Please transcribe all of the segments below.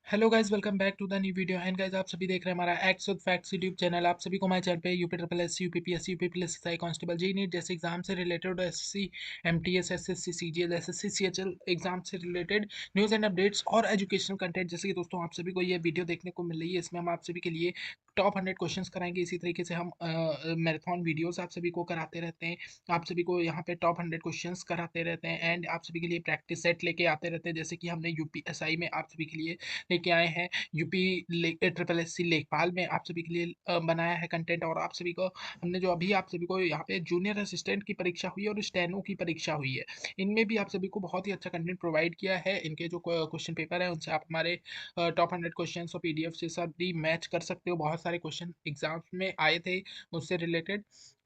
Hello guys, welcome back to the new video. And guys, आप सभी देख रहे हैं हमारा X with facts YouTube channel. आप सभी को हमारे चैनल पे UP triple S C, UPPSC, UPPSC constable, JEE NEET जैसे एग्जाम से related, SSC, MTS, SSC, CGL, SSC, CHL exam से रिलेटेड न्यूज़ एंड अपडेट्स और एजुकेशनल कंटेंट, जैसे कि दोस्तों आप सभी को ये वीडियो देखने को मिल रही है, इसमें हम आप सभी के लिए टॉप 100 क्वेश्चंस कराएंगे। इसी तरीके से हम मैराथन वीडियोस आप सभी को कराते रहते हैं। आप सभी को यहाँ पे टॉप 100 क्वेश्चंस कराते रहते हैं एंड आप सभी के लिए प्रैक्टिस सेट लेके आते रहते हैं, जैसे कि हमने यूपीएसआई में आप सभी के लिए लेके आए हैं। यूपी ट्रिपल एस सी लेखपाल में आप सभी के लिए बनाया है कंटेंट। और आप सभी को हमने जो अभी आप सभी को यहाँ पे जूनियर असिस्टेंट की परीक्षा हुई है और स्टेनो की परीक्षा हुई है, इनमें भी आप सभी को बहुत ही अच्छा कंटेंट प्रोवाइड किया है। इनके जो क्वेश्चन पेपर है उनसे आप हमारे टॉप 100 क्वेश्चन और पीडीएफ से सब भी मैच कर सकते हो। बहुत सारे क्वेश्चन एग्जाम्स में आए थे उससे रिलेटेड।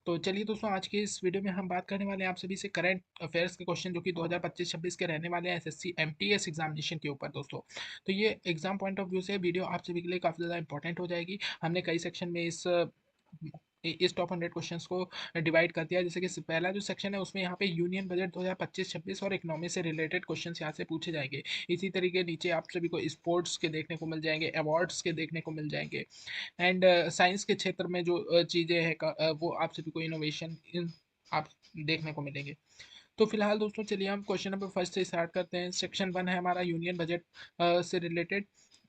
तो चलिए दोस्तों, आज के इस वीडियो में हम बात करने वाले हैं आप सभी से करंट अफेयर्स के क्वेश्चन, जो कि 2025-26 के रहने वाले हैं एसएससी एमटीएस एग्जामिनेशन के ऊपर दोस्तों। तो ये एग्जाम पॉइंट ऑफ व्यू से वीडियो आप सभी के लिए काफ़ी ज़्यादा इंपॉर्टेंट हो जाएगी। हमने कई सेक्शन में इस टॉप 100 क्वेश्चंस को डिवाइड कर दिया। जैसे कि पहला जो सेक्शन है उसमें यहाँ पे यूनियन बजट 2025-26 और इकोनॉमी से रिलेटेड क्वेश्चंस यहाँ से पूछे जाएंगे। इसी तरीके नीचे आप सभी को स्पोर्ट्स के देखने को मिल जाएंगे, अवार्ड्स के देखने को मिल जाएंगे एंड साइंस के क्षेत्र में जो चीज़ें हैं वो आप सभी को इनोवेशन आप देखने को मिलेंगे। तो फिलहाल दोस्तों चलिए हम क्वेश्चन नंबर फर्स्ट से स्टार्ट करते हैं। सेक्शन 1 है हमारा यूनियन बजट से रिलेटेड।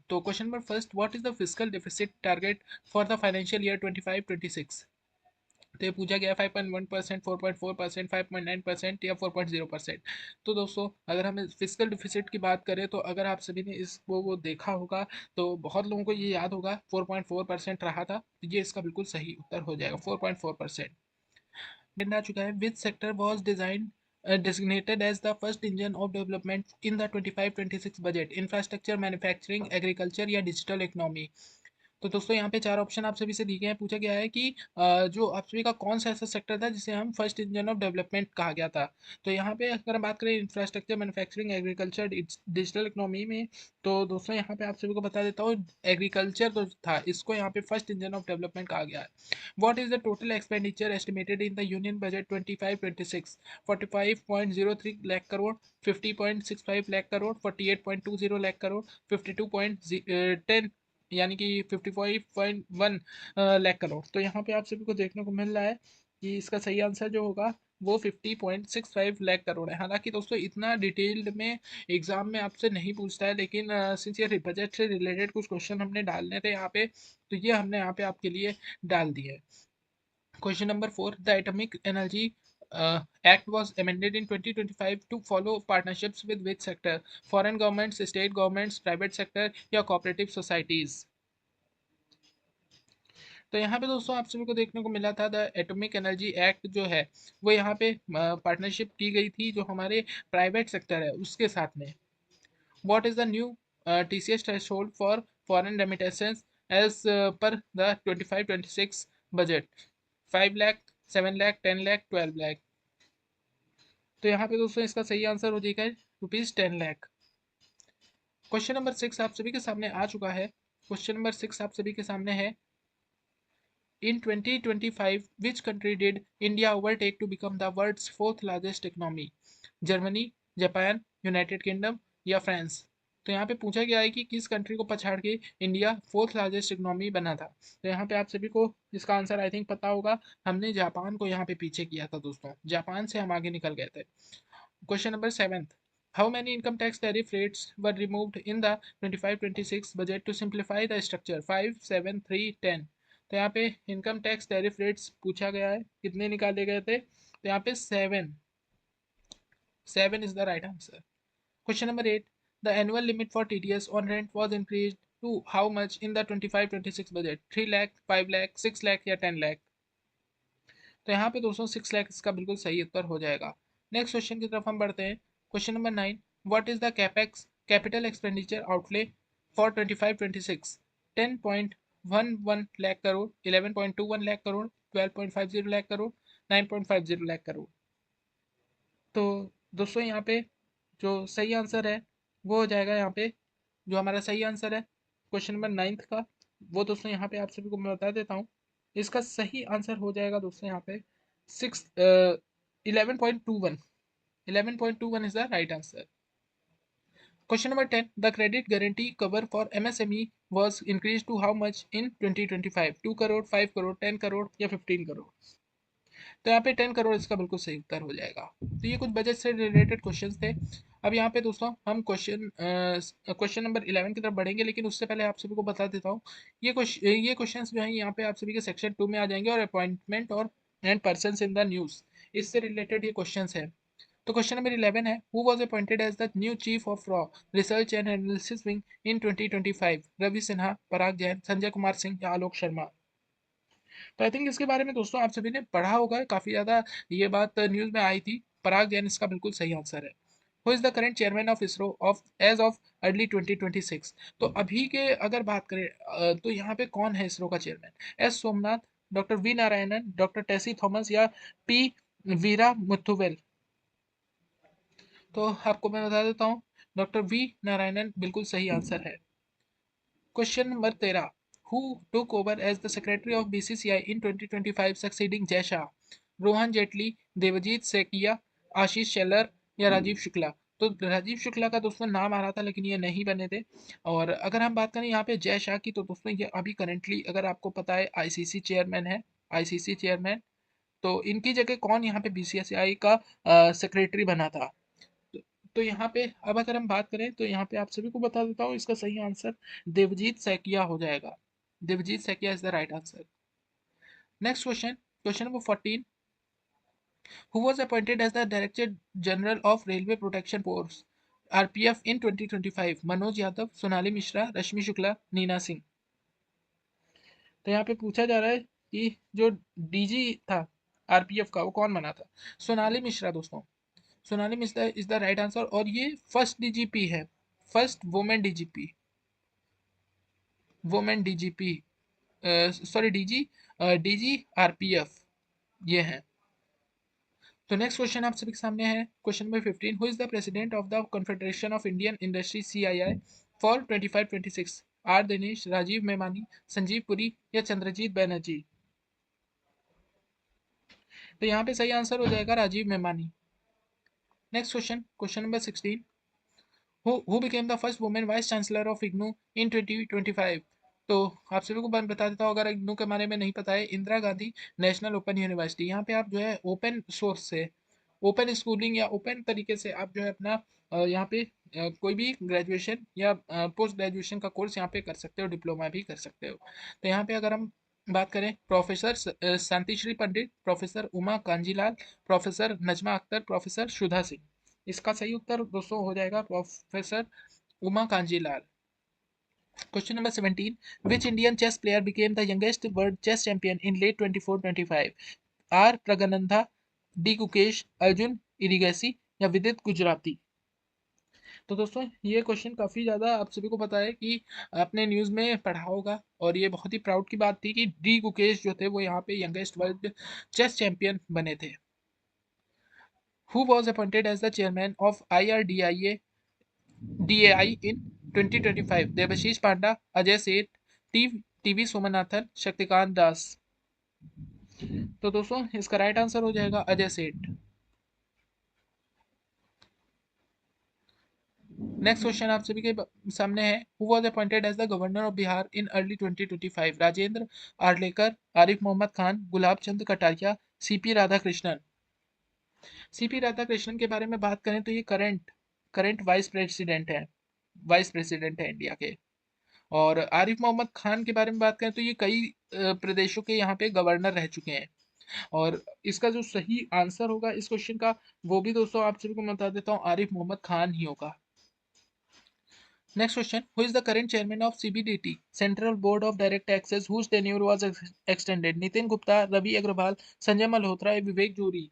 तो question number first, what is the fiscal deficit target for the financial year 25-26? तो ये पूछा गया 5.1%, 4.4%, 5.9% या 4.0%। तो दोस्तों अगर हम फिजिकल डिफिसिट की बात करें तो अगर आप सभी ने इसको वो देखा होगा तो बहुत लोगों को ये याद होगा 4.4% रहा था। तो ये इसका बिल्कुल सही उत्तर हो जाएगा 4.4%। दिन आ चुका है, which sector was design designated as the first engine of development in the 25-26 budget? Infrastructure, manufacturing, agriculture या डिजिटल इकोनॉमी? तो दोस्तों यहाँ पे चार ऑप्शन आप सभी से दिए गए हैं। पूछा गया है कि जो आप सभी का कौन सा ऐसा सेक्टर था जिसे हम फर्स्ट इंजन ऑफ डेवलपमेंट कहा गया था। तो यहाँ पे अगर हम बात करें infrastructure, manufacturing, agriculture, digital economy में, तो दोस्तों यहाँ पे आप सभी को बता देता हूँ एग्रीकल्चर तो था, इसको यहाँ पे फर्स्ट इंजन ऑफ डेवलपमेंट कहा गया है। What is the total expenditure estimated in the union budget 25-26? 45.03 lakh crore, 50.65 lakh crore, 48.20 lakh crore, 52.10 यानी कि 55.1 लाख करोड़। तो यहाँ पे आप सभी को देखने को मिल रहा है कि इसका सही आंसर जो होगा वो 50.65 लाख करोड़ है। हालांकि दोस्तों इतना डिटेल्ड में एग्जाम में आपसे नहीं पूछता है, लेकिन सिंस ये बजट से रिलेटेड कुछ क्वेश्चन हमने डालने थे यहाँ पे, तो ये हमने यहाँ पे आपके लिए डाल दिए। Question number 4, the atomic energy act was amended in 2025 to follow partnerships with which sector? Foreign governments, state governments, private sector या cooperative societies? तो यहाँ पे दोस्तों आप सभी को देखने को मिला था द एटॉमिक एनर्जी एक्ट जो है वो यहाँ पे पार्टनरशिप की गई थी जो हमारे प्राइवेट सेक्टर है उसके साथ में। What is the new TCS threshold for foreign remittances as per the 25-26 budget? 5 lakh, 7 lakh, 10 lakh, 12 lakh? तो यहाँ पे दोस्तों इसका सही आंसर हो जाएगा ₹10 लाख। क्वेश्चन नंबर 6 आप सभी के सामने आ चुका है। क्वेश्चन नंबर 6 आप सभी के सामने है, in 2025, which country did India overtake to become the world's fourth largest economy? Germany, Japan, United kingdom या फ्रांस? तो यहाँ पे पूछा गया है कि किस कंट्री को पछाड़ के इंडिया फोर्थ लार्जेस्ट इकोनॉमी बना था। तो यहाँ पे आप सभी को इसका आंसर आई थिंक पता होगा। हमने जापान को यहाँ पे पीछे किया था दोस्तों, जापान से हम आगे निकल गए थे। Question number 7, how many income tax tariff rates were removed in the 25-26 budget to simplify the structure? 5, 7, 3, 10? तो यहाँ पे इनकम टैक्स टैरिफ रेट्स पूछा गया है, कितने निकाले गए थे? तो यहाँ पे 7, 7 is the right answer. Question number 8, the annual limit for TDS on rent was increased to how much in the 25-26 budget? 3 lakh, 5 lakh, 6 lakh या 10 lakh? तो यहाँ पे दोस्तों 6 लाख इसका बिल्कुल सही उत्तर हो जाएगा। नेक्स्ट क्वेश्चन की तरफ हम बढ़ते हैं। Question number 9, what is the capex capital expenditure outlay for 25-26? 10.11 lakh crore, 11.21 lakh crore, 12.50 lakh crore, 9.50 lakh crore? तो दोस्तों यहाँ पे जो सही आंसर है वो हो जाएगा यहाँ पे, जो हमारा सही आंसर है क्वेश्चन नंबर 9 का, वो दोस्तों यहाँ पे आप सभी को मैं बता देता हूँ। इसका सही आंसर हो जाएगा दोस्तों यहाँ पे 11.21, 11.21 is the right answer. Question number 10, the credit guarantee cover for MSME was increase to how much in 2025? 2 crore, 5 crore, 10 crore या 15 करोड़? तो यहाँ पे 10 करोड़ इसका बिल्कुल सही उत्तर हो जाएगा। तो ये कुछ बजट से रिलेटेड क्वेश्चंस थे। अब यहाँ पे दोस्तों हम क्वेश्चन नंबर 11 की तरफ बढ़ेंगे, लेकिन उससे पहले आप सभी को बता देता हूँ ये क्वेश्चंस जो हैं यहाँ पे आप सभी के सेक्शन 2 में आ जाएंगे, और अपॉइंटमेंट और and persons in the news, इससे रिलेटेड ये क्वेश्चंस है। तो क्वेश्चन नंबर 11 है, who was appointed as the new chief of रॉ research and analysis wing in 2025? Ravi Sinha, Parag Jain, Sanjay Kumar Singh या आलोक शर्मा? तो आई थिंक इसके बारे में दोस्तों आप सभी ने पढ़ा होगा, काफ़ी ज़्यादा ये बात न्यूज़ में आई थी। पराग जैन इसका बिल्कुल सही आंसर है। Who is the current chairman of ISRO as of of early 2026? तो अभी के अगर बात करें तो यहाँ पे कौन है इसरो का chairman? S Somnath, doctor V Narayanan, doctor Tessy Thomas या पी वीरा मुथुवेल? तो आपको मैं बता देता हूँ, डॉक्टर वी नारायणन बिल्कुल सही आंसर है। Question number 13, who took over as the secretary of BCCI in 2025 succeeding Jay Shah? Rohan Jaitley, Devjit Saikia, आशीष शेलर या राजीव शुक्ला? तो राजीव शुक्ला का दोस्तों नाम आ रहा था, लेकिन ये नहीं बने थे। और अगर हम बात करें यहाँ पे जय शाह की, तो दोस्तों ये अभी करंटली अगर आपको पता है आईसीसी चेयरमैन है, आईसीसी चेयरमैन। तो इनकी जगह कौन यहाँ पे बीसीसीआई का सेक्रेटरी बना था? तो, तो यहाँ पे अब अगर हम बात करें, तो यहाँ पे आप सभी को बता देता हूँ, इसका सही आंसर देवजीत सैकिया हो जाएगा। Devajit Saikia is the right answer. Next question, question number 14, who was appointed as the director general of railway protection force RPF in 2025? Manoj Yadav, Sonali Mishra, Rashmi Shukla, Neena Singh? तो यहाँ पे पूछा जा रहा है कि जो डीजी था आरपीएफ का, वो कौन बना था? सोनाली मिश्रा दोस्तों, Sonali Mishra is the right answer, और ये फर्स्ट डीजीपी है, first women DGP, women DGP, sorry DG, DG RPF ये है। तो नेक्स्ट क्वेश्चन आप सभी के सामने है, question number 15, who is the president of the confederation of Indian industry CII for 25-26? R Dinesh, Rajiv Memani, Sanjiv Puri या चंद्रजीत बैनर्जी? तो यहाँ पे सही आंसर हो जाएगा Rajiv Memani. Next question, question number 16, who became the first woman vice chancellor of IGNOU in 2025? तो आप सभी को मैं बता देता हूँ, अगर इग्नू के बारे में नहीं पता है, Indira Gandhi national open university. यहाँ पे आप जो है ओपन सोर्स से, ओपन स्कूलिंग या ओपन तरीके से आप जो है अपना यहाँ पे कोई भी ग्रेजुएशन या पोस्ट ग्रेजुएशन का कोर्स यहाँ पे कर सकते हो, डिप्लोमा भी कर सकते हो। तो यहाँ पे अगर हम बात करें, professor Shanti Shri Pandit, professor Uma Kanjilal, professor Najma Akhtar, professor Sudha Singh? इसका सही उत्तर दोस्तों हो जाएगा professor Uma Kanjilal. Question number 17, which Indian chess player became the youngest world chess champion in late 24-25? R Praggnanandhaa, D Gukesh, Arjun Erigaisi या विदित गुजराती? तो दोस्तों ये क्वेश्चन काफ़ी ज़्यादा आप सभी को पता है कि आपने न्यूज़ में पढ़ा होगा, और ये बहुत ही प्राउड की बात थी कि डी गुकेश जो थे वो यहाँ पे यंगेस्ट वर्ल्ड चेस चैंपियन बने थे। Who was appointed as the chairman of IRDIA DAI in 2025? Debasish Panda, Ajay Seth, T V Somanathan, Shaktikanta Das? तो दोस्तों इसका राइट आंसर हो जाएगा अजय सेठ। नेक्स्ट क्वेश्चन आप सभी के सामने है, who was appointed as the governor of Bihar in early 2025? Rajendra Arlekar, Arif Mohammad Khan, Gulab Chand Kataria, CP Radhakrishnan? CP Radhakrishnan के बारे में बात करें तो ये करंट करंट वाइस प्रेसिडेंट है, वाइस प्रेसिडेंट है इंडिया के। और आरिफ मोहम्मद खान के बारे में बात करें तो ये कई प्रदेशों के यहाँ पे गवर्नर रह चुके हैं। और इसका जो सही आंसर होगा इस क्वेश्चन का, वो भी दोस्तों आप सभी को मैं बता देता हूँ, आरिफ मोहम्मद खान ही होगा। Next question, who is the current chairman of CBDT central board of direct taxes whose tenure was extended? Nitin Gupta, Ravi Agarwal, Sanjay Malhotra या विवेक जोरी?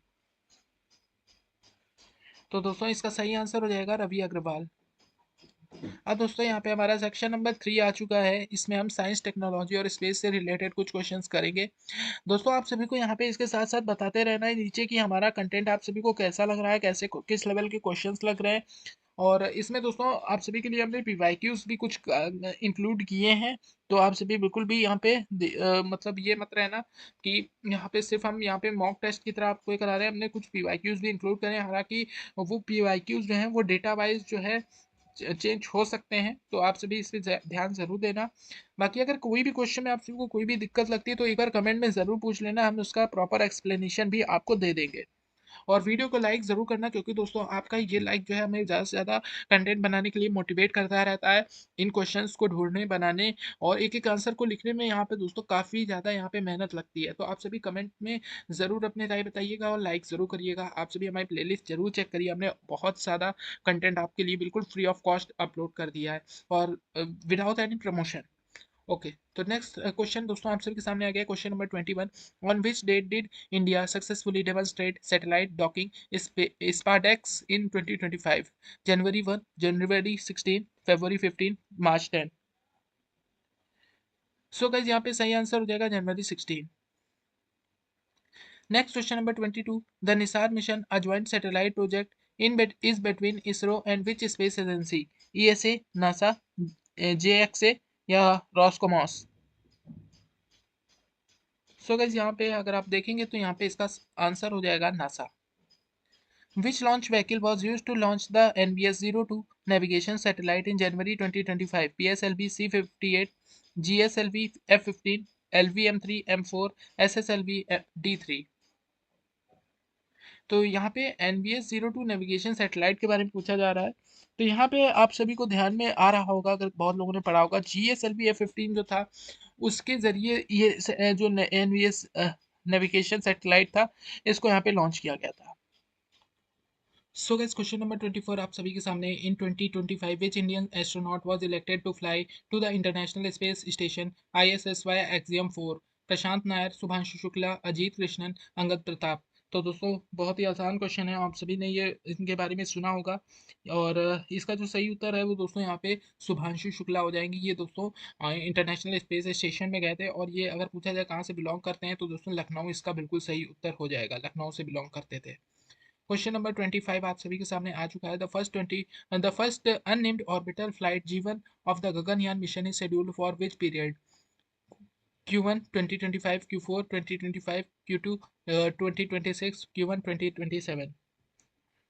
तो दोस्तों इसका सही आंसर हो जाएगा रवि अग्रवाल। अब दोस्तों यहाँ पे हमारा सेक्शन नंबर 3 आ चुका है, इसमें हम साइंस टेक्नोलॉजी और स्पेस से रिलेटेड कुछ क्वेश्चंस करेंगे। दोस्तों आप सभी को यहाँ पे इसके साथ साथ बताते रहना है नीचे कि हमारा कंटेंट आप सभी को कैसा लग रहा है, कैसे किस लेवल के क्वेश्चंस लग रहे हैं। और इसमें दोस्तों आप सभी के लिए हमने पीवाईक्यूज भी कुछ इंक्लूड किए हैं। तो आप सभी बिल्कुल भी यहाँ पे मतलब ये मत रहना कि यहाँ पे सिर्फ हम यहाँ पे मॉक टेस्ट की तरह आपको ये करा रहे हैं, हमने कुछ पीवाईक्यूज भी इंक्लूड करें। हालांकि वो पीवाईक्यूज जो हैं वो डेटा वाइज जो है चेंज हो सकते हैं, तो आप सभी इस पे ध्यान ज़रूर देना। बाकी अगर कोई भी क्वेश्चन में आप सभी को कोई भी दिक्कत लगती है तो एक बार कमेंट में ज़रूर पूछ लेना, हम उसका प्रॉपर एक्सप्लेनेशन भी आपको दे देंगे। और वीडियो को लाइक ज़रूर करना, क्योंकि दोस्तों आपका ये लाइक जो है हमें ज़्यादा से ज़्यादा कंटेंट बनाने के लिए मोटिवेट करता रहता है, इन क्वेश्चंस को ढूंढने बनाने और एक एक आंसर को लिखने में यहाँ पे दोस्तों काफ़ी ज़्यादा यहाँ पे मेहनत लगती है। तो आप सभी कमेंट में ज़रूर अपने राय बताइएगा और लाइक ज़रूर करिएगा। आप सभी हमारी प्लेलिस्ट जरूर चेक करिए, हमने बहुत ज़्यादा कंटेंट आपके लिए बिल्कुल फ्री ऑफ कॉस्ट अपलोड कर दिया है और विदाउट एनी प्रमोशन। ओके, तो नेक्स्ट क्वेश्चन दोस्तों आप सबके सामने आ गया question number 21। On which date did India successfully demonstrate satellite docking SpaDeX in 2025? January 1, January 16, February 15, March 10? So guys यहाँ पे सही आंसर हो जाएगा जनवरी 16। Next question number 22। The NISAR mission, a joint satellite project is between ISRO and which space agency? ESA, NASA, JXA या रॉसकोमॉस? सो guys यहाँ पे अगर आप देखेंगे तो यहाँ पे इसका आंसर हो जाएगा NASA. Which launch vehicle was used to launch the NBS-02 navigation satellite in January 2025? PSLV C-58, GSLV F-15, LV-M3, M4, SSLV D3? तो यहाँ पे NBS-02 नेविगेशन सैटेलाइट के बारे में पूछा जा रहा है। तो यहाँ पे आप सभी को ध्यान में आ रहा होगा, अगर बहुत लोगों ने पढ़ा होगा, GSLV F-15 जो था उसके जरिए ये जो NVS नेविगेशन सैटेलाइट था इसको यहाँ पे लॉन्च किया गया था। सो गाइस क्वेश्चन नंबर 24 आप सभी के सामने। In 2025 which Indian astronaut was elected to fly to the international space station ISSY Axiom 4? Prashant Nair, Shubhanshu Shukla, Ajit Krishnan, Angad Pratap? तो दोस्तों बहुत ही आसान क्वेश्चन है, आप सभी ने ये इनके बारे में सुना होगा और इसका जो सही उत्तर है वो दोस्तों यहाँ पे शुभांशु शुक्ला हो जाएंगी। ये दोस्तों इंटरनेशनल स्पेस स्टेशन में गए थे और ये अगर पूछा जाए कहाँ से बिलोंग करते हैं तो दोस्तों लखनऊ इसका बिल्कुल सही उत्तर हो जाएगा, लखनऊ से बिलोंग करते थे। क्वेश्चन नंबर 25 आप सभी के सामने आ चुका है। The first unnamed orbital flight G1 of the Gaganyaan mission is scheduled for which period? Q1 2025, Q4 2025, Q2 2026, Q1 2027?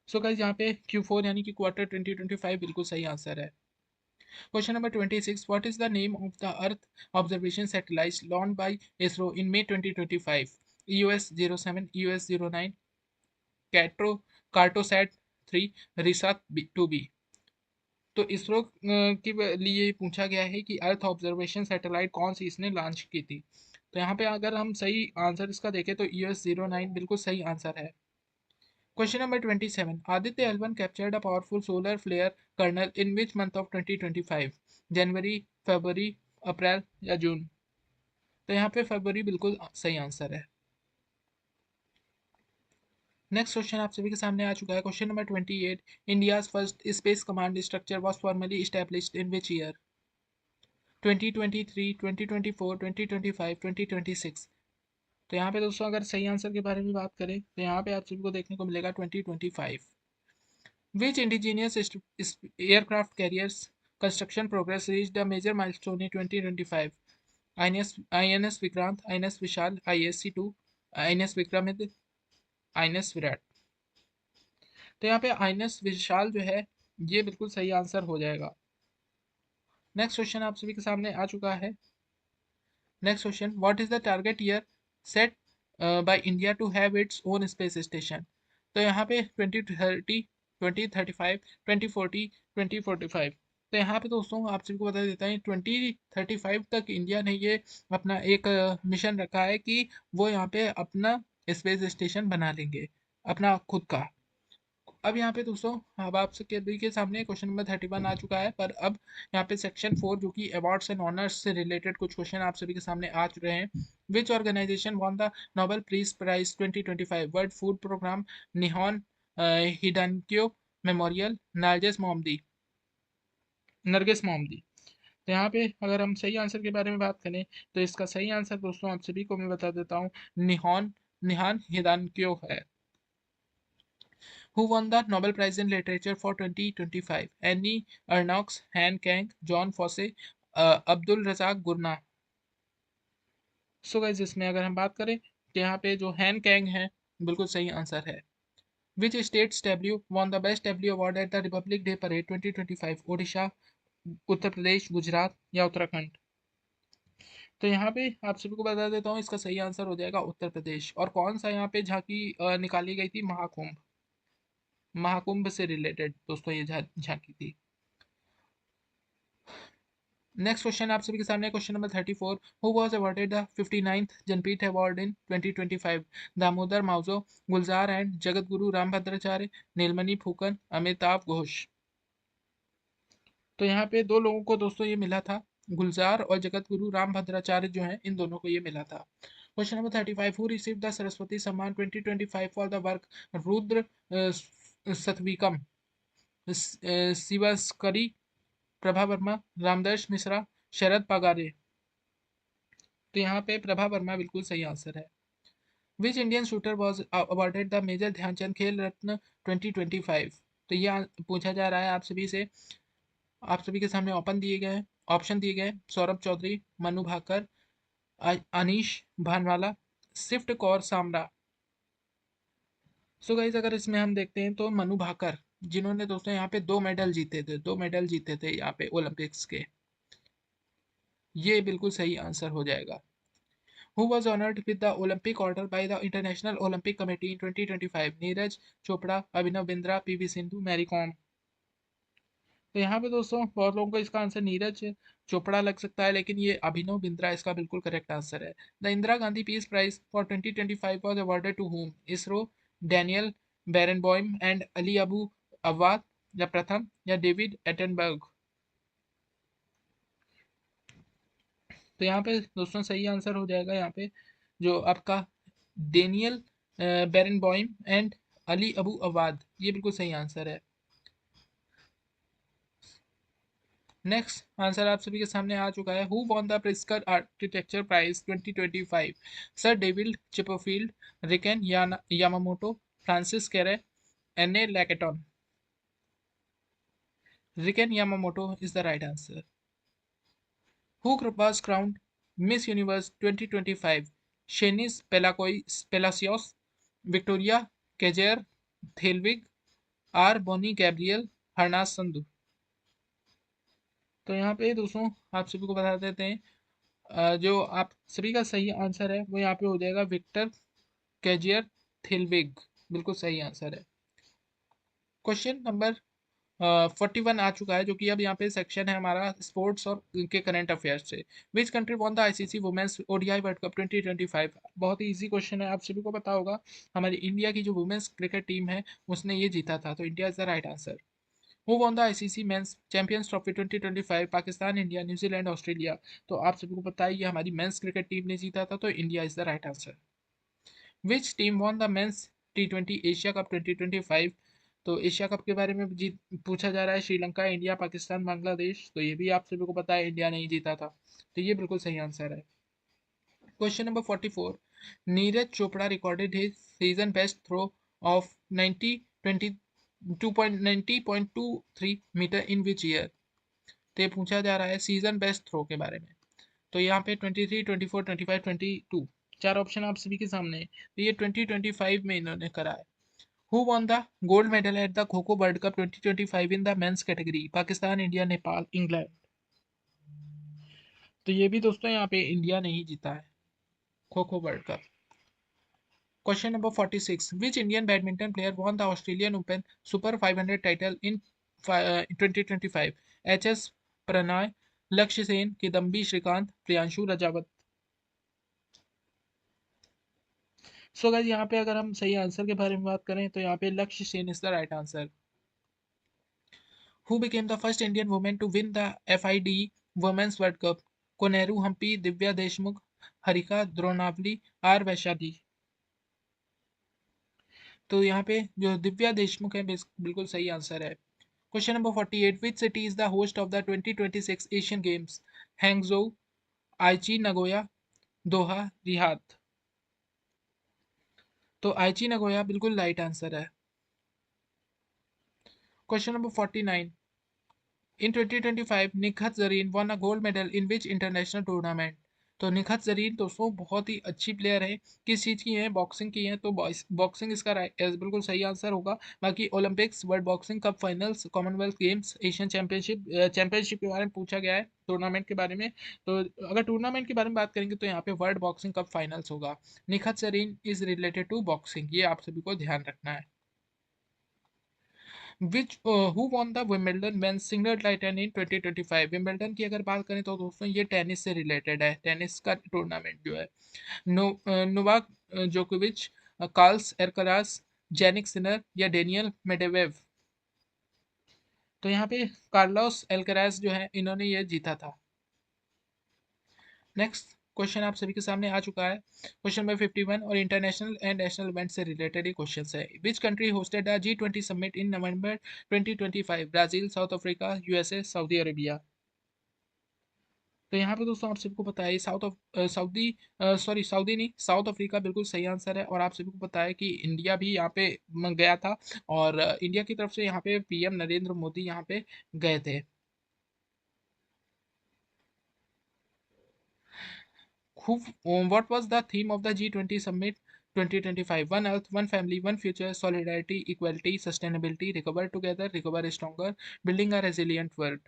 So guys यहाँ पे Q4 यानी कि क्वार्टर 2025 बिल्कुल सही आंसर है। Question number 26। What is the name of the earth observation satellite launched by ISRO in May 2025? EOS 07, EOS 09, कैट्रो Cartosat 3, RISAT 2B? तो इसरो के लिए पूछा गया है कि अर्थ ऑब्जर्वेशन सैटेलाइट कौन सी इसने लॉन्च की थी। तो यहाँ पे अगर हम सही आंसर इसका देखें तो EOS-09 बिल्कुल सही आंसर है। Question number 27। Aditya L1 captured a powerful solar flare kernel in which month of 2025? January, February, April या जून? तो यहाँ पे फरवरी बिल्कुल सही आंसर है। नेक्स्ट क्वेश्चन आप सभी के सामने आ चुका है। Question number 28। India's first space command structure was formally established in which year? 2023, 2024, 2025, 2026? तो यहाँ पे दोस्तों अगर सही आंसर के बारे में बात करें तो यहाँ पे आप सभी को देखने को मिलेगा 2025। Which indigenous aircraft carriers construction progress reached a major milestone in 2025? INS Vikrant, INS Vishal, ISC-2, INS Vikramaditya, INS Viraat? तो यहाँ पे INS विशाल जो है ये बिल्कुल सही आंसर हो जाएगा। नेक्स्ट क्वेश्चन आप सभी के सामने आ चुका है। Next question. What is the target year set by India to have its own space station? तो यहाँ पे 2030, 2035, 2040, 2045? तो यहाँ पे दोस्तों आप सभी को बता देता है 2035 तक इंडिया ने ये अपना एक मिशन रखा है कि वो यहाँ पे अपना स्पेस स्टेशन बना लेंगे, अपना खुद का। अब यहाँ पे दोस्तों अब आप सभी के सामने क्वेश्चन नंबर 31 आ चुका है, पर अब यहाँ पे सेक्शन 4 जो कि अवार्ड्स एंड ऑनर्स से रिलेटेड कुछ क्वेश्चन आप सभी के सामने आ चुके हैं। Which organisation won the Nobel peace prize 2025? World food programme, Nihon Hidankyo memorial, Narges Mohammadi? तो यहाँ पे अगर हम सही आंसर के बारे में बात करें तो इसका सही आंसर दोस्तों आप सभी को मैं बता देता हूँ, निहॉन निहान हिदानक्यो है। Who won the Nobel Prize in Literature for 2025? Annie Ernaux, Han Kang, John Fosse, Abdul Razzaq गुरना? सो गाइस इसमें अगर हम बात करें तो यहाँ पे जो हैन कैंग है बिल्कुल सही आंसर है। Which states W won the best W award at the Republic Day parade 2025? Odisha, Uttar Pradesh, Gujarat या उत्तराखंड? तो यहाँ पे आप सभी को बता देता हूँ, इसका सही आंसर हो जाएगा उत्तर प्रदेश। और कौन सा यहाँ पे झांकी निकाली गई थी? महाकुंभ। महाकुंभ से रिलेटेड दोस्तों ये झांकी थी। नेक्स्ट क्वेश्चन आप सभी के सामने, question number 34। Who was awarded the 59th Jnanpith award in 2025? Damodar Mauzo, Gulzar and Jagat Guru Rambhadracharya, नीलमणि फूकन, अमिताभ घोष? तो यहाँ पे दो लोगों को दोस्तों ये मिला था, गुलजार और जगत गुरु रामभद्राचार्य जो हैं, इन दोनों को ये मिला था। Question number 35। Who received the Saraswati Samman 2025 for the work Rudra Satvikam? Shivashankari, Prabha Varma, Ramdarash Mishra, Sharad Pagare? तो यहाँ पे प्रभा वर्मा बिल्कुल सही आंसर है। Which Indian shooter was awarded the major Dhyan Chand Khel Ratna 2025? तो ये पूछा जा रहा है आप सभी से। आप सभी के सामने ऑप्शन दिए गए हैं, सौरभ चौधरी, मनु भाकर, अनीश भानवाला, सिफ्ट कौर सामरा। सो गाइस अगर इसमें हम देखते हैं तो मनु भाकर, जिन्होंने दोस्तों यहाँ पे दो मेडल जीते थे यहाँ पे ओलंपिक्स के, ये बिल्कुल सही आंसर हो जाएगा। Who was honored with the Olympic Order by the International Olympic Committee in 2025? Neeraj Chopra, Abhinav Bindra, PV Sindhu, Mary Kom? तो यहाँ पे दोस्तों बहुत लोगों को इसका आंसर नीरज चोपड़ा लग सकता है, लेकिन ये अभिनव बिंद्रा इसका बिल्कुल करेक्ट आंसर है। The Indira Gandhi peace prize for 2025 was awarded to whom? ISRO, Daniel Barenboim and Ali Abu Awwad, या प्रथम या डेविड एटनबर्ग? तो यहाँ पे दोस्तों सही आंसर हो जाएगा यहाँ पे जो आपका डेनियल बेरेनबॉइम एंड अली अबू अवाद, ये बिल्कुल सही आंसर है। नेक्स्ट आंसर आप सभी के सामने आ चुका है। Who won the Pritzker architecture prize 2025? Sir David Chipperfield, Riken Yamamoto, Francis Kere, Anne A Lacaton? Riken Yamamoto is the right answer. Who was crowned Miss Universe 2025? Shanice Palacios, Victoria Kejer Thelwig, or Bonnie Gabriel, Harnaaz Sandhu? तो यहाँ पे दोस्तों आप सभी को बता देते हैं, जो आप सभी का सही आंसर है वो यहाँ पे हो जाएगा विक्टर कैजियर थिलविग, बिल्कुल सही आंसर है। क्वेश्चन नंबर 41 आ चुका है, जो कि अब यहाँ पे सेक्शन है हमारा स्पोर्ट्स और के करंट अफेयर्स से। Which country won the ICC women's ODI world cup 2025? बहुत ही इजी क्वेश्चन है, आप सभी को पता होगा। हमारी इंडिया की जो वुमेन्स क्रिकेट टीम है उसने ये जीता था, तो India is the right answer. Who won the ICC men's champions trophy 2025? Pakistan, India, New Zealand, Australia? तो आप सभी को पता है ये हमारी मेंस क्रिकेट टीम ने जीता था, तो India is the right answer. Which team won the men's T20 Asia cup 2025? तो एशिया कप के बारे में जीत पूछा जा रहा है, श्रीलंका, इंडिया, पाकिस्तान, बांग्लादेश? तो ये भी आप सभी को पता है इंडिया नहीं जीता था, तो ये बिल्कुल सही आंसर है। Question number 44। Neeraj Chopra recorded his season best throw of 90 22.90.23 metre in which year? तो ये पूछा जा रहा है सीजन बेस्ट थ्रो के बारे में। तो यहाँ पे 23, 24, 25, 22 चार ऑप्शन आप सभी के सामने है। तो ये 2025 में इन्होंने करा है। Who won the gold medal at the खो kho world cup 2025 in the men's category? Pakistan, India, Nepal, England? तो ये भी दोस्तों यहाँ पे इंडिया ने ही जीता है kho kho world cup. Question number 46। Which Indian badminton player won the Australian open super 500 title in 2025? H S Prannoy, Lakshya Sen, Kidambi Srikanth, Priyanshu Rajawat? So guys यहाँ पे अगर हम सही आंसर के बारे में बात करें तो यहाँ पे Lakshya Sen is the right answer. Who became the first Indian women to win the FIDE women's world cup? Koneru Humpy, Divya Deshmukh, Harika Dronavalli, R Vaishali? तो यहाँ पे जो दिव्या देशमुख है बिल्कुल सही आंसर है। Question number 48। Which city is the host of the 2026 Asian games? Hangzhou, Aichi Nagoya, Doha, Riyadh? तो Aichi Nagoya बिल्कुल राइट आंसर है। Question number 49। In 2025, Nikhat Zareen won a gold medal in which international tournament? तो निखत जरीन दोस्तों बहुत ही अच्छी player है। किस चीज़ की है? बॉक्सिंग की है। तो बॉक्सिंग इसका बिल्कुल सही आंसर होगा। बाकी Olympics, world boxing cup finals, Commonwealth games, Asian championship, championship के बारे में पूछा गया है, टूर्नामेंट के बारे में। तो अगर टूर्नामेंट के बारे में बात करेंगे तो यहाँ पे वर्ल्ड बॉक्सिंग कप फाइनल्स होगा। Nikhat Zareen is related to boxing, ये आप सभी को ध्यान रखना है। Who won the Wimbledon men's single title in 2025? Wimbledon की अगर बात करें तो दोस्तों ये टेनिस से रिलेटेड है, टेनिस का टूर्नामेंट जो है। नोवाक जोकोविच, कार्ल्स एल्कराज, जेनिक सिनर या डेनियल मेडवेडेव? तो यहाँ पे कार्लोस एल्कराज जो है इन्होंने ये जीता था। नेक्स्ट क्वेश्चन आप सभी के सामने आ चुका है, क्वेश्चन नंबर 51, और इंटरनेशनल एंड नेशनल इवेंट से रिलेटेड ये क्वेश्चन है। विच country hosted the G20 summit in November 2025? Brazil, south Africa, USA, Saudi Arabia? तो यहाँ पे दोस्तों आप सबको पता है सऊदी नहीं, साउथ अफ्रीका बिल्कुल सही आंसर है। और आप सभी को पता है कि इंडिया भी यहाँ पे गया था, और इंडिया की तरफ से यहाँ पे पीएम नरेंद्र मोदी यहाँ पे गए थे। Who, what was the theme of the G20 Summit 2025? One Earth, One Family, One Future, Solidarity, Equality, Sustainability, Recover Together, Recover Stronger, Building a Resilient World?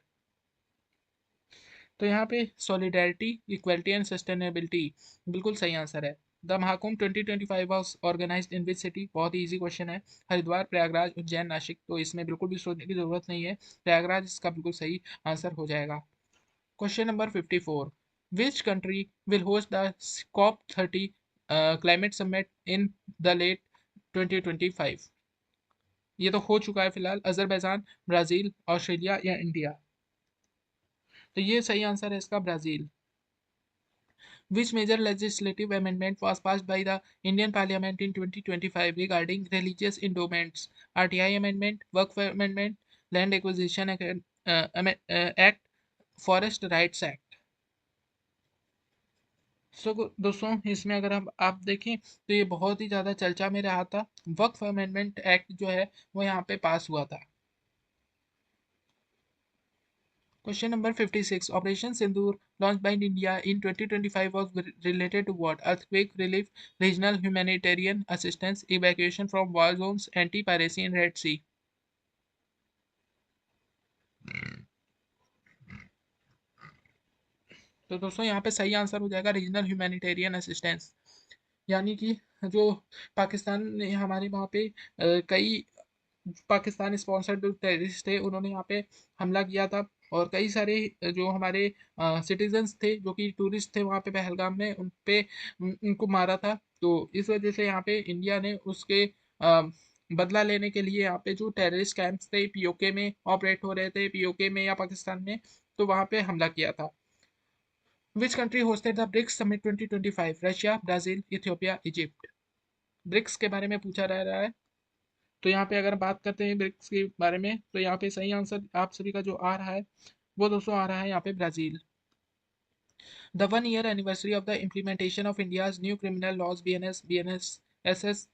तो यहाँ पे सॉलिडारिटी, इक्वलिटी एंड सस्टेनेबिलिटी बिल्कुल सही answer है। The Mahakumbh 2025 was organised in which city? बहुत ही easy question है। हरिद्वार, प्रयागराज, उज्जैन, नासिक? तो इसमें बिल्कुल भी सोचने की जरूरत नहीं है, प्रयागराज इसका बिल्कुल सही आंसर हो जाएगा। Question number 54, which country will host the COP 30 climate summit in the late 2025? ये तो हो चुका है फिलहाल। अजरबैजान, ब्राजील, ऑस्ट्रेलिया या इंडिया? तो ये सही आंसर है इसका, Brazil. Which major legislative amendment was passed by the Indian Parliament in 2025 regarding religious endowments? RTI Amendment, Work Amendment, Land Acquisition Act, Forest Rights Act? सो दोस्तों इसमें अगर हम आप देखें तो ये बहुत ही ज़्यादा चर्चा में रहा था। वक्फ अमेंडमेंट एक्ट जो है वो यहाँ पे पास हुआ था। Question number 56. Operation Sindoor, launched by India in 2025, was related to what? Earthquake relief, regional humanitarian assistance, evacuation from war zones, anti-piracy in Red Sea? तो दोस्तों यहाँ पे सही आंसर हो जाएगा रीजनल ह्यूमैनिटेरियन असिस्टेंस। यानी कि जो पाकिस्तान ने हमारे वहाँ पे कई पाकिस्तान स्पॉन्सर्ड जो टेररिस्ट थे उन्होंने यहाँ पे हमला किया था, और कई सारे जो हमारे सिटीजन्स थे जो कि टूरिस्ट थे वहाँ पे पहलगाम में, उन पे उनको मारा था। तो इस वजह से यहाँ पे इंडिया ने उसके बदला लेने के लिए यहाँ पे जो टेररिस्ट कैंप्स थे पीओके में ऑपरेट हो रहे थे, पीओके में या पाकिस्तान में, तो वहाँ पे हमला किया था। Which country hosted the BRICS summit 2025? Russia, Brazil, Ethiopia, Egypt? BRICS के बारे में पूछा जा रहा है। तो यहाँ पे अगर बात करते हैं ब्रिक्स के बारे में तो यहाँ पे सही आंसर आप सभी का जो आ रहा है वो दोस्तों आ रहा है यहाँ पे Brazil. The 1 year anniversary of the implementation of India's new criminal laws BNSS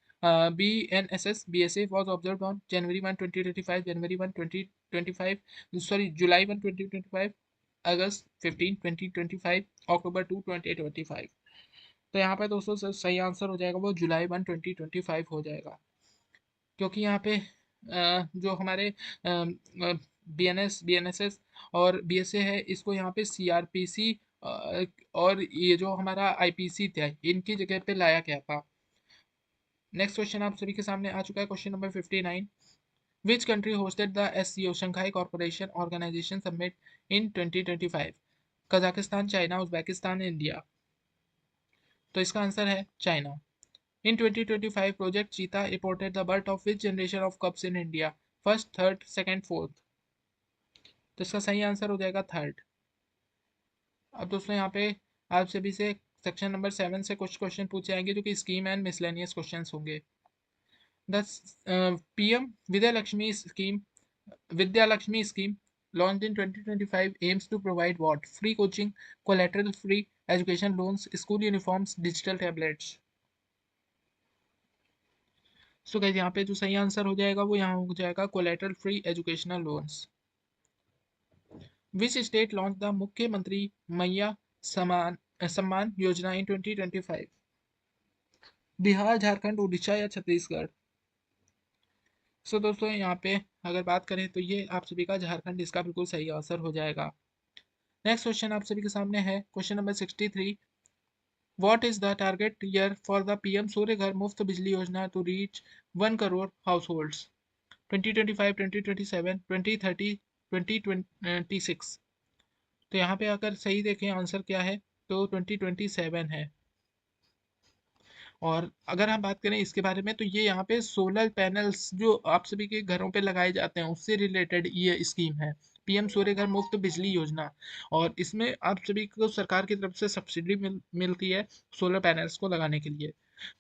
BNSS BSA was observed on January 1, 2025, January 1, 2025, sorry, July 1, 2025, August 15, 2025, October 2, 2025? तो यहाँ पे दोस्तों सही आंसर हो जाएगा वो जुलाई 1, 2025 हो जाएगा। क्योंकि यहाँ पे जो हमारे बीएनएसएस और बीएसए है इसको यहाँ पे सीआरपीसी और ये जो हमारा आईपीसी था इनकी जगह पे लाया गया था। नेक्स्ट क्वेश्चन आप सभी के सामने आ चुका है, question number 59। Which country hosted the SCO Shanghai corporation organisation summit in 2025? Kazakhstan, China, Uzbekistan, India? तो इसका आंसर है China. In 2025, Project Cheetah reported the birth of which generation of cubs in India? First, third, second, fourth? तो इसका सही answer हो जाएगा third. अब दोस्तों यहाँ पे आप सभी से सेक्शन नंबर 7 से कुछ क्वेश्चन पूछे जाएंगे जो कि स्कीम एंड मिसलेनियस क्वेश्चंस होंगे। The PM Vidya Lakshmi scheme launched in 2025 aims to provide what? Free coaching, collateral free education loans, school uniforms, digital tablets? So guys यहाँ पे जो सही आंसर हो जाएगा वो यहाँ हो जाएगा collateral free educational loans. Which state launch the मुख्यमंत्री मैया सम्मान सम्मान योजना इन 2025? बिहार, झारखंड, उड़ीसा या छत्तीसगढ़? सो दोस्तों यहाँ पे अगर बात करें तो ये आप सभी का झारखंड इसका बिल्कुल सही आंसर हो जाएगा। नेक्स्ट क्वेश्चन आप सभी के सामने है question number 63। What is the target year for the PM Surya Ghar Muft Bijli Yojana to reach 1 crore households? 2025, 2027, 2030, 2026? तो यहाँ पे अगर सही देखें आंसर क्या है तो 2027 है। और अगर हम बात करें इसके बारे में तो ये यहाँ पे सोलर पैनल्स जो आप सभी के घरों पे लगाए जाते हैं उससे रिलेटेड ये स्कीम है, पीएम सूर्य घर मुफ्त बिजली योजना। और इसमें आप सभी को सरकार की तरफ से सब्सिडी मिलती है सोलर पैनल्स को लगाने के लिए।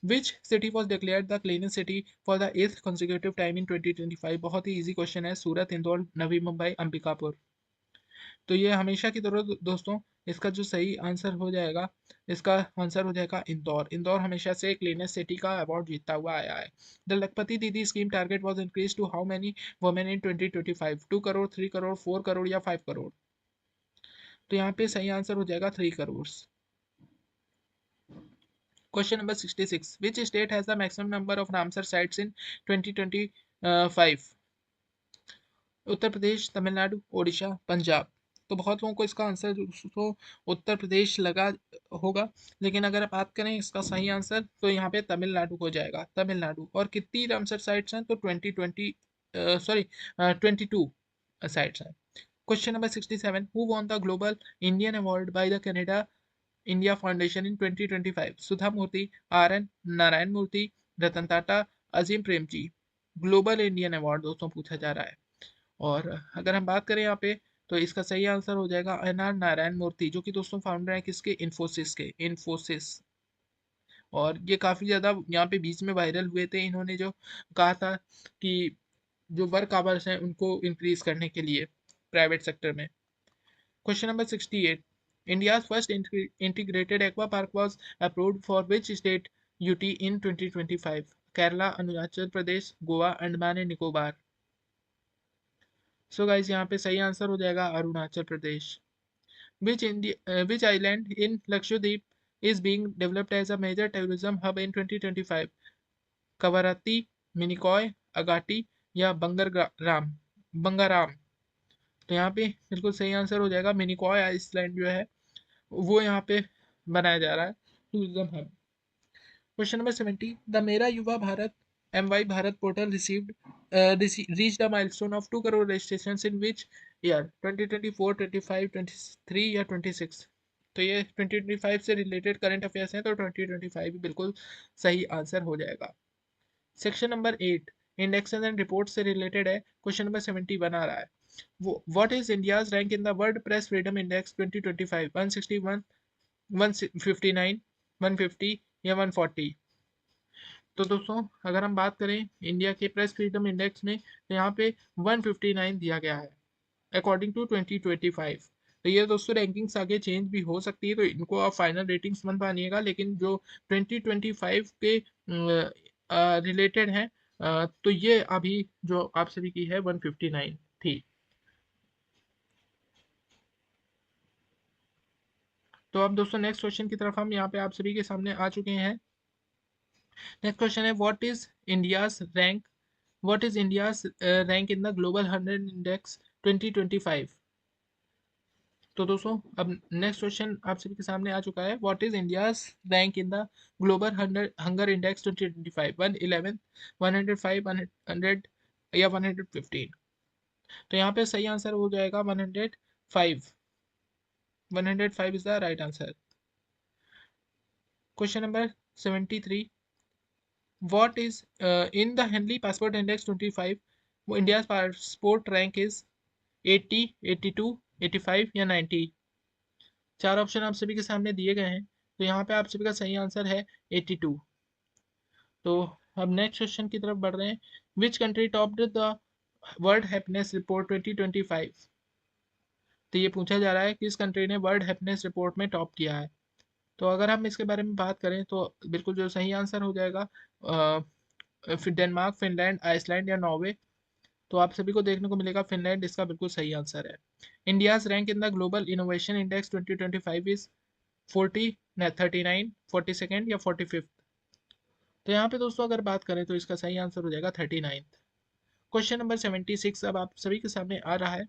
Which city was declared the cleanest city for the 8th consecutive time in 2025? बहुत ही इजी क्वेश्चन है, सूरत, इंदौर, नवी मुंबई, अंबिकापुर? तो ये हमेशा की तरह दोस्तों इसका जो सही आंसर हो जाएगा, इसका आंसर हो जाएगा इंदौर। इंदौर हमेशा से क्लीनेस्ट सिटी का अवार्ड जीतता हुआ आया है। The Lakhpati Didi scheme target was increase to how many women in 2025? 2 crore, 3 crore, 4 crore या 5 करोड़? तो यहाँ पे सही आंसर हो जाएगा 3 crore. Question number 66। Which state has the maximum number of Ramsar sites in 2025? Uttar Pradesh, Tamil Nadu, Odisha, Punjab? तो बहुत लोगों को इसका आंसर तो उत्तर प्रदेश लगा होगा, लेकिन अगर बात करें इसका सही आंसर तो यहाँ पे तमिलनाडु हो जाएगा, तमिलनाडु। और कितनी रामसर साइट्स हैं तो 22 साइट्स हैं। Question number 67। Who won the global Indian award by the Canada India foundation in 2025? Sudha Murthy, R N Narayana Murthy, Ratan Tata, Azim Premji? Global Indian award दोस्तों पूछा जा रहा है। और अगर हम बात करें यहाँ पे तो इसका सही आंसर हो जाएगा एन आर नारायण मूर्ति, जो कि दोस्तों फाउंडर है किसके, इन्फोसिस। और ये काफी ज्यादा यहाँ पे बीच में वायरल हुए थे, इन्होंने जो कहा था कि जो वर्क आवर्स हैं उनको इंक्रीज करने के लिए प्राइवेट सेक्टर में। Question number 68। India first integrated aqua park was approved for which state UT in 2025? Kerala, Arunachal Pradesh, Goa, Andaman and Nicobar? So guys यहाँ पे सही आंसर हो जाएगा Arunachal Pradesh. Which island in Lakshadweep is being developed as a major tourism hub in 2025? Kavaratti, Minicoy, Agatti या बंगाराम? तो यहाँ पे बिल्कुल सही आंसर हो जाएगा मिनिकॉय आइसलैंड जो है वो यहाँ पे बनाया जा रहा है tourism hub. Question number 70। The मेरा युवा Bharat MY Bharat portal reached a milestone of 2 crore registrations in which year? 2024, 25, 23 या 26? तो ये 2025 से रिलेटेड करंट अफेयर्स हैं तो 2025 भी बिल्कुल सही आंसर हो जाएगा। Section number 8 indexes and report से रिलेटेड है, क्वेश्चन नंबर 71 आ रहा है। What is India's rank in the world press freedom index 2025? 161, 159, 150 या 140? तो दोस्तों अगर हम बात करें इंडिया के प्रेस फ्रीडम इंडेक्स में तो यहाँ पे 159 दिया गया है अकॉर्डिंग टू 2025। तो ये दोस्तों रैंकिंग्स आगे चेंज भी हो सकती है, तो इनको आप फाइनल रेटिंग्स मत मानिएगा, लेकिन जो 2025 के रिलेटेड हैं तो ये अभी जो आप सभी की है 159 थी। तो अब दोस्तों नेक्स्ट क्वेश्चन की तरफ हम यहाँ पे आप सभी के सामने आ चुके हैं। नेक्स्ट क्वेश्चन है what is India's rank in the global 100 index 2025? तो दोस्तों अब नेक्स्ट क्वेश्चन आप सभी के सामने आ चुका है। What is India's rank in the global hunger index 2025? 111, 105, 100 या 115? तो यहाँ पे सही आंसर हो जाएगा 105। 105 is the right answer. Question number 73। What is in the Henley Passport Index 25? वो India's passport rank is 80, 82, 85 या 90? चार ऑप्शन आप सभी के सामने दिए गए हैं, तो यहाँ पे आप सभी का सही आंसर है 82। तो अब नेक्स्ट क्वेश्चन की तरफ बढ़ रहे हैं। Which country topped the world happiness report 2025? तो ये पूछा जा रहा है किस कंट्री ने वर्ल्ड हैप्पीनेस रिपोर्ट में टॉप किया है। तो अगर हम इसके बारे में बात करें तो बिल्कुल जो सही आंसर हो जाएगा फिर डेनमार्क, फिनलैंड, आइसलैंड या नॉर्वे? तो आप सभी को देखने को मिलेगा फिनलैंड इसका बिल्कुल सही आंसर है। India's rank in the global innovation index 2025 is? 40, 39, 42nd या 45th? तो यहाँ पे दोस्तों अगर बात करें तो इसका सही आंसर हो जाएगा 39th। क्वेश्चन नंबर 76 अब आप सभी के सामने आ रहा है।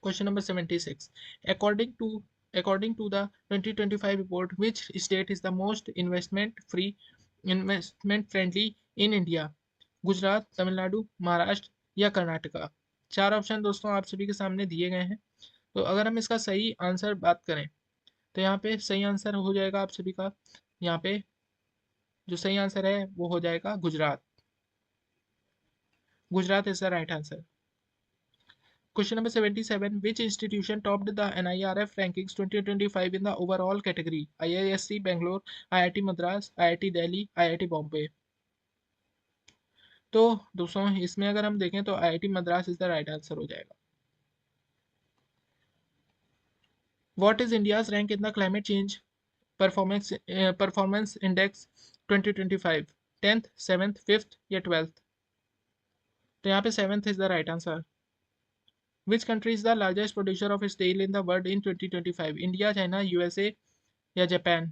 Question number 76, according to according to the 2025 report, which state is the most investment friendly in India? Gujarat, Tamil Nadu, Maharashtra या कर्नाटका? चार ऑप्शन दोस्तों आप सभी के सामने दिए गए हैं। तो अगर हम इसका सही आंसर बात करें तो यहाँ पे सही आंसर हो जाएगा आप सभी का, यहाँ पे जो सही आंसर है वो हो जाएगा Gujarat. Gujarat is the right answer. Question number 77. Which institution topped the NIRF rankings 2025 in the overall category? IISc Bangalore, IIT Madras, IIT Delhi, IIT Bombay? तो दोस्तों इसमें अगर हम देखें तो IIT Madras is the right answer हो जाएगा। What is India's rank in the climate change performance index 2025? 10th, 7th, 5th या 12th? तो यहाँ पे 7th is the right answer. Which country is the largest producer of steel in the world in 2025? India, China, USA या Japan?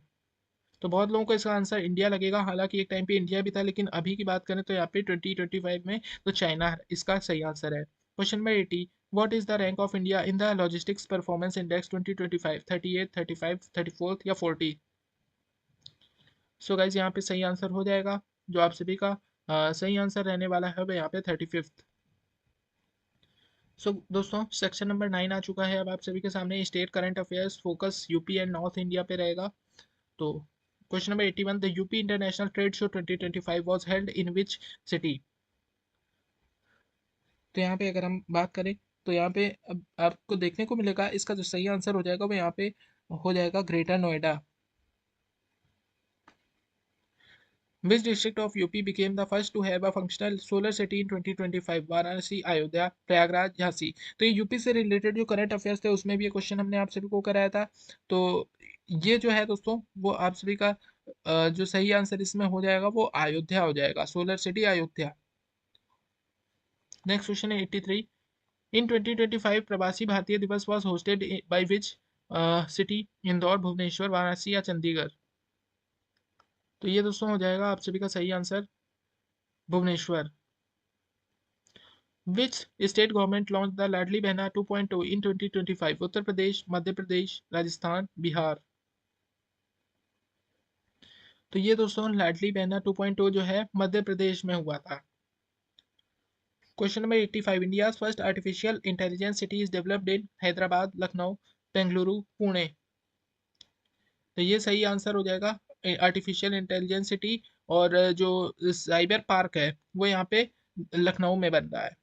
तो बहुत लोगों को इसका आंसर इंडिया लगेगा, हालांकि एक टाइम पे इंडिया भी था, लेकिन अभी की बात करें तो यहाँ पे 2025 में तो चाइना इसका सही आंसर है। Question number 80, what is the rank of India in the logistics performance index 2025? 38, 35, 34 या 40? सो गाइज यहाँ पे सही आंसर हो जाएगा, जो आप सभी का सही आंसर रहने वाला है वो यहाँ पे 35th। सो दोस्तों सेक्शन नंबर 9 आ चुका है अब आप सभी के सामने। State current affairs focus UP and north India पे रहेगा। तो question number 81, the UP international trade show 2025 was held in which city? तो यहाँ पे अगर हम बात करें तो यहाँ पे अब आपको देखने को मिलेगा इसका जो सही आंसर हो जाएगा वो यहाँ पे हो जाएगा greater Noida. Which district of UP became the first to have a functional solar city in 2025? Varanasi, Ayodhya, Prayagraj, Jhansi? तो ये यूपी से रिलेटेड जो करंट अफेयर्स थे उसमें भी ये क्वेश्चन हमने आप सभी को कराया था। तो ये जो है दोस्तों वो आप सभी का जो सही आंसर इसमें हो जाएगा वो अयोध्या हो जाएगा, solar city Ayodhya. Next question है 83, in 2025 Pravasi Bharatiya Divas was hosted by which city? Indore, Bhubaneswar, Varanasi या चंडीगढ़? तो ये दोस्तों हो जाएगा आप सभी का सही answer Bhubaneswar. Which state government launched the Ladli Behna 2.0 in 2025? Uttar Pradesh, Madhya Pradesh, Rajasthan, Bihar? तो ये दोस्तों लाडली बहना 2.0 जो है मध्य प्रदेश में हुआ था। Question number 85, India first artificial intelligence city is developed in Hyderabad, Lucknow, Bengaluru, Pune? तो ये सही आंसर हो जाएगा आर्टिफिशियल इंटेलिजेंस सिटी। और जो साइबर पार्क है वो यहाँ पे लखनऊ में बन रहा है।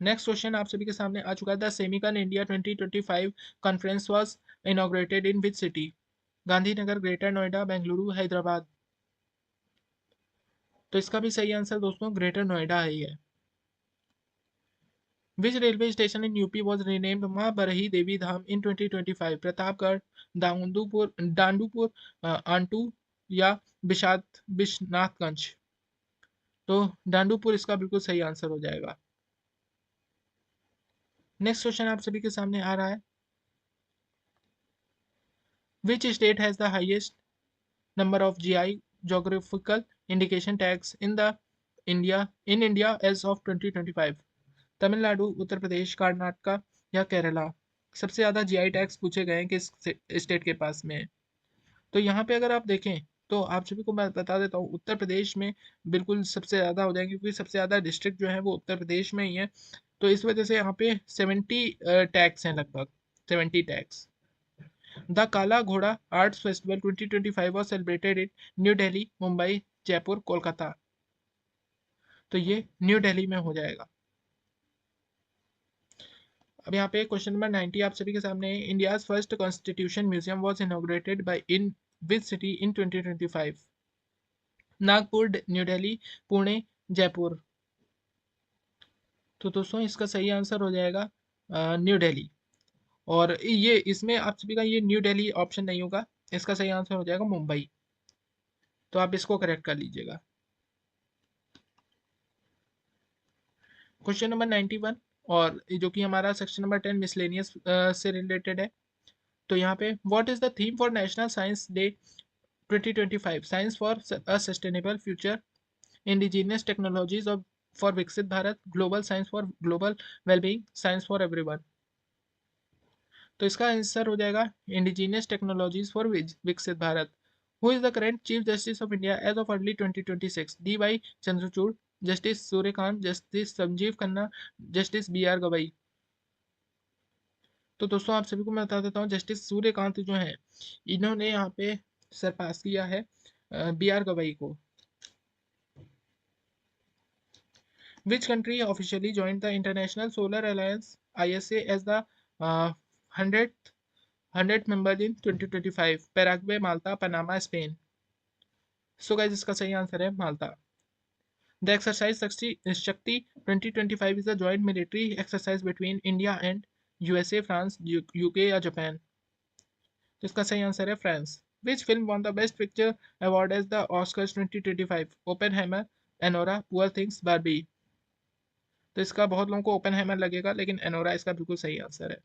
नेक्स्ट क्वेश्चन आप सभी के सामने आ चुका है। The Semicon India 2025 conference was inaugurated in which city? Gandhinagar, greater Noida, Bengaluru, Hyderabad? तो इसका भी सही आंसर दोस्तों ग्रेटर नोएडा ही है। विच railway station in UP was renamed मां बरही देवी धाम इन 2025? प्रतापगढ़, डांडूपुर, आंटू या विश्वनाथगंज? तो डांडूपुर इसका बिल्कुल सही आंसर हो जाएगा। नेक्स्ट क्वेश्चन आप सभी के सामने आ रहा है। Which state has the highest number of GI geographical indication tags in the India as of 2025? Tamil Nadu, Uttar Pradesh, Karnataka या केरला? सबसे ज्यादा जीआई टैग्स पूछे गए हैं किस स्टेट के पास में? तो यहाँ पे अगर आप देखें तो आप सभी को मैं बता देता हूँ उत्तर प्रदेश में बिल्कुल सबसे ज्यादा हो जाएंगे, क्योंकि सबसे ज्यादा डिस्ट्रिक्ट जो है वो उत्तर प्रदेश में ही है। तो इस वजह से यहाँ पे 70 टैग्स हैं, लगभग 70 टैग्स। द काला घोड़ा arts festival 2025 was celebrated in new Delhi, Mumbai, Jaipur, Kolkata? तो ये न्यू दिल्ली में हो जाएगा। अब यहाँ पे क्वेश्चन नंबर 90 आप सभी के सामने। India's first constitution museum was inaugurated bye in which city in 2025? Nagpur, new Delhi, Pune, Jaipur? तो दोस्तों इसका सही आंसर हो जाएगा न्यू दिल्ली। और ये इसमें आप सभी का ये न्यू दिल्ली ऑप्शन नहीं होगा, इसका सही आंसर हो जाएगा मुंबई। तो आप इसको करेक्ट कर लीजिएगा। क्वेश्चन नंबर 91, और जो कि हमारा सेक्शन नंबर 10 मिसलेनियस से रिलेटेड है। तो यहाँ पे what is the theme for national science day 2025? Science for a sustainable future, indigenous technologies of for Viksit Bharat, global science for global wellbeing, science for everyone. तो इसका आंसर हो जाएगा indigenous technologies for Viksit Bharat. Who is the current chief justice of India as of early 2026? D Y Chandrachud, justice Suryakant, justice Sanjeev Khanna, justice B R Gavai. तो दोस्तों आप सभी को मैं बता देता हूँ, जस्टिस सूर्यकांत जो है इन्होंने यहाँ पे सरपास किया है बी आर गवई को। Which country officially joined the International Solar Alliance (ISA) as the 100th member in 2025? Paraguay, Malta, Panama, Spain. So guys, इसका सही आंसर है माल्टा। The exercise Shakti 2025 is a joint military exercise between India and USA, France, UK या Japan. तो इसका सही answer है France. Which film won the Best Picture award as the Oscars 2025? Oppenheimer, Anora, Poor Things, Barbie। तो इसका बहुत लोगों को ओपनहाइमर लगेगा, लेकिन एनोरा इसका बिल्कुल सही आंसर है।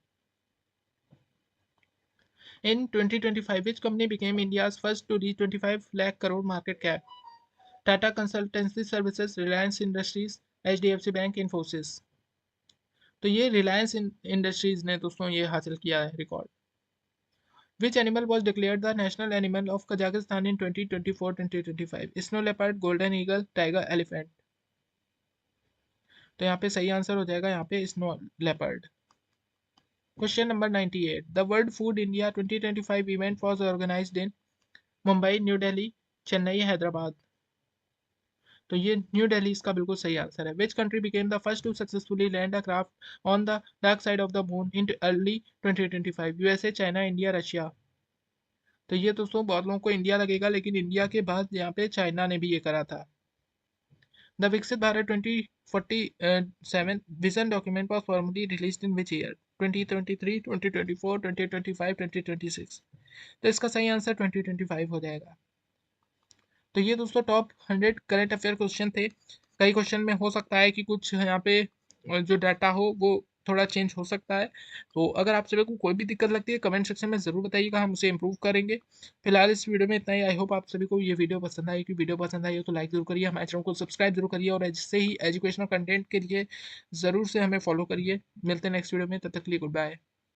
In 2025, which company became India's first to reach 25 lakh crore market cap? Tata Consultancy Services, Reliance Industries, HDFC Bank, Infosys। तो ये रिलायंस इंडस्ट्रीज ने दोस्तों ये हासिल किया है record. Which animal was declared the national animal of Kazakhstan in 2024-2025? Snow leopard, golden eagle, tiger, elephant। तो यहाँ पे सही आंसर हो जाएगा यहाँ पे snow leopard. Question number 98. The World Food India 2025 event was organized in Mumbai, New Delhi, Chennai, Hyderabad। तो ये न्यू दिल्ली इसका बिल्कुल सही आंसर है। Which country became the first to successfully land a craft on the dark side of the moon in early 2025? USA, China, India, Russia. तो ये दोस्तों बहुत लोगों को इंडिया लगेगा, लेकिन इंडिया के बाद यहाँ पे चाइना ने भी ये करा था। The Viksit Bharat 2047 vision document was formally released in which year? 2023, 2024, 2025, 2026। तो इसका सही आंसर 2025 हो जाएगा। तो ये दोस्तों टॉप 100 करंट अफेयर क्वेश्चन थे। कई क्वेश्चन में हो सकता है कि कुछ यहाँ पे जो डाटा हो वो थोड़ा चेंज हो सकता है। तो अगर आप सभी को कोई भी दिक्कत लगती है कमेंट सेक्शन में ज़रूर बताइएगा, हम उसे इम्प्रूव करेंगे। फिलहाल इस वीडियो में इतना ही। आई होप आप सभी को ये वीडियो पसंद आएगी। वीडियो पसंद आई हो तो लाइक जरूर करिए, हमारे चैनल को सब्सक्राइब जरूर करिए और ऐसे ही एजुकेशनल कंटेंट के लिए ज़रूर से हमें फॉलो करिए। मिलते हैं नेक्स्ट वीडियो में, तब तक के लिए गुड बाय।